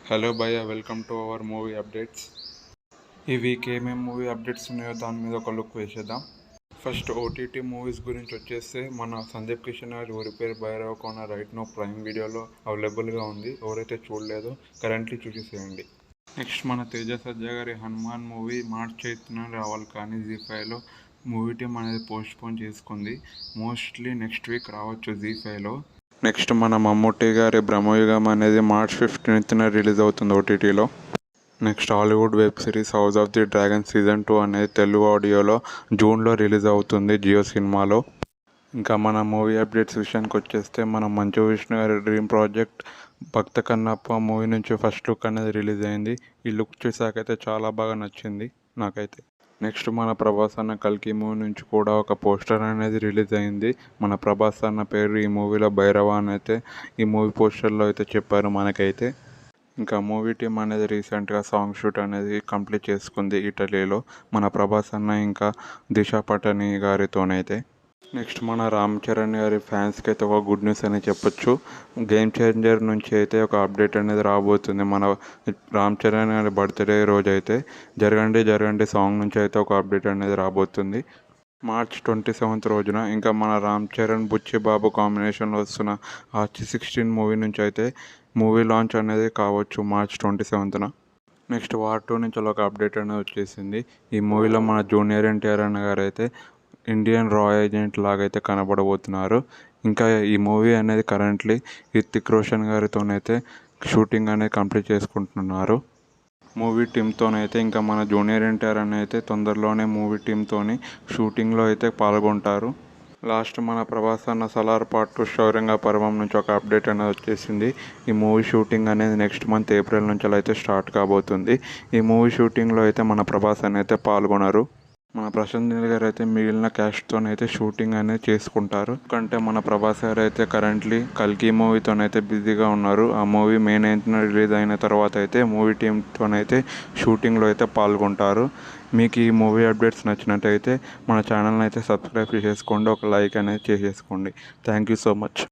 Hello భయ్య, welcome to our movie updates. ఈ week ఏమేమి మూవీ అప్డేట్స్ ఉన్నాయో దాని మీద ఒక లుక్ వేసేద్దాం. ఫస్ట్ ఓటీటీ మూవీస్ గురించి వచ్చేస్తే మన సందీప్ కిషన్ గారి ఊరి పేరు భైరవకోన రైట్ నో ప్రైమ్ వీడియోలో అవైలబుల్గా ఉంది. ఎవరైతే చూడలేదో కరెంట్లీ చూసేసేయండి. నెక్స్ట్ మన తేజ సజ్జా గారి హనుమాన్ మూవీ మార్చ్ 8న రావాలి, కానీ జీ5లో మూవీ టీమ్ అనేది పోస్ట్పోన్ చేసుకుంది. మోస్ట్లీ నెక్స్ట్ వీక్ రావచ్చు జీ5లో. నెక్స్ట్ మన మమ్ముట్టి గారి బ్రహ్మయుగం అనేది మార్చ్ 15న రిలీజ్ అవుతుంది ఓటీటీలో. Next Hollywood web series house of the dragon season 2 అనేది తెలుగు ఆడియోలో జూన్లో రిలీజ్ అవుతుంది జియో సినిమాలో. ఇంకా మన మూవీ అప్డేట్స్ విషయానికి వచ్చేస్తే మన మంచు విష్ణు గారి డ్రీమ్ ప్రాజెక్ట్ భక్త కన్నప్ప మూవీ నుంచి ఫస్ట్ లుక్ అనేది రిలీజ్ అయింది. ఈ లుక్ చూసాకైతే చాలా బాగా నచ్చింది నాకైతే. నెక్స్ట్ మన ప్రభాస్ అన్న కల్కి మూవీ నుంచి కూడా ఒక పోస్టర్ అనేది రిలీజ్ అయింది. మన ప్రభాస్ అన్న పేరు ఈ మూవీలో భైరవ అని అయితే ఈ మూవీ పోస్టర్లో అయితే చెప్పారు మనకైతే. ఇంకా మూవీ టీమ్ అనేది రీసెంట్గా సాంగ్ షూట్ అనేది కంప్లీట్ చేసుకుంది ఇటలీలో మన ప్రభాస్ అన్న ఇంకా దిశా పటాని గారితోనైతే. నెక్స్ట్ మన రామ్ చరణ్ గారి ఫ్యాన్స్కి అయితే ఒక గుడ్ న్యూస్ అని చెప్పొచ్చు. గేమ్ చేంజర్ నుంచి అయితే ఒక అప్డేట్ అనేది రాబోతుంది. మన రామ్ చరణ్ గారి బర్త్డే రోజు అయితే జరగండి సాంగ్ నుంచి అయితే ఒక అప్డేట్ అనేది రాబోతుంది మార్చ్ 27 రోజున. ఇంకా మన రామ్ చరణ్ బుచ్చి బాబు కాంబినేషన్లో వస్తున్న ఆర్చి 16 మూవీ నుంచి అయితే మూవీ లాంచ్ అనేది కావచ్చు మార్చ్ 27న. నెక్స్ట్ వార్ 2 నుంచి ఒక అప్డేట్ అనేది వచ్చేసింది. ఈ మూవీలో మన జూనియర్ ఎన్టీఆర్ అన్న గారు అయితే ఇండియన్ రా ఏజెంట్ లాగైతే కనబడబోతున్నారు. ఇంకా ఈ మూవీ అనేది కరెంట్లీ హిత్తిక్ రోషన్ గారితోనైతే షూటింగ్ అనేది కంప్లీట్ చేసుకుంటున్నారు మూవీ టీమ్తోనైతే. ఇంకా మన జూనియర్ ఎన్టీఆర్ అని అయితే తొందరలోనే మూవీ టీమ్తోని షూటింగ్లో అయితే పాల్గొంటారు. లాస్ట్ మన ప్రభాస్ అన్న సలార్ పార్ట్ 2 శౌర్యంగా పర్వం నుంచి ఒక అప్డేట్ అనేది వచ్చేసింది. ఈ మూవీ షూటింగ్ అనేది నెక్స్ట్ మంత్ ఏప్రిల్ నుంచి అయితే స్టార్ట్ కాబోతుంది. ఈ మూవీ షూటింగ్లో అయితే మన ప్రభాస్ అని అయితే పాల్గొనరు. మన ప్రశాంత్ నీల్ గారు అయితే మిగిలిన క్యాస్ట్తోనైతే షూటింగ్ అనేది చేసుకుంటారు. ఎందుకంటే మన ప్రభాస్ గారు అయితే కరెంట్లీ కల్కి మూవీతోనైతే బిజీగా ఉన్నారు. ఆ మూవీ మే 9న రిలీజ్ అయిన తర్వాత అయితే మూవీ టీమ్తోనైతే షూటింగ్లో అయితే పాల్గొంటారు. మీకు ఈ మూవీ అప్డేట్స్ నచ్చినట్టయితే మన ఛానల్ని అయితే సబ్స్క్రైబ్ చేసుకోండి, ఒక లైక్ అనేది చేసేసుకోండి. Thank you so much.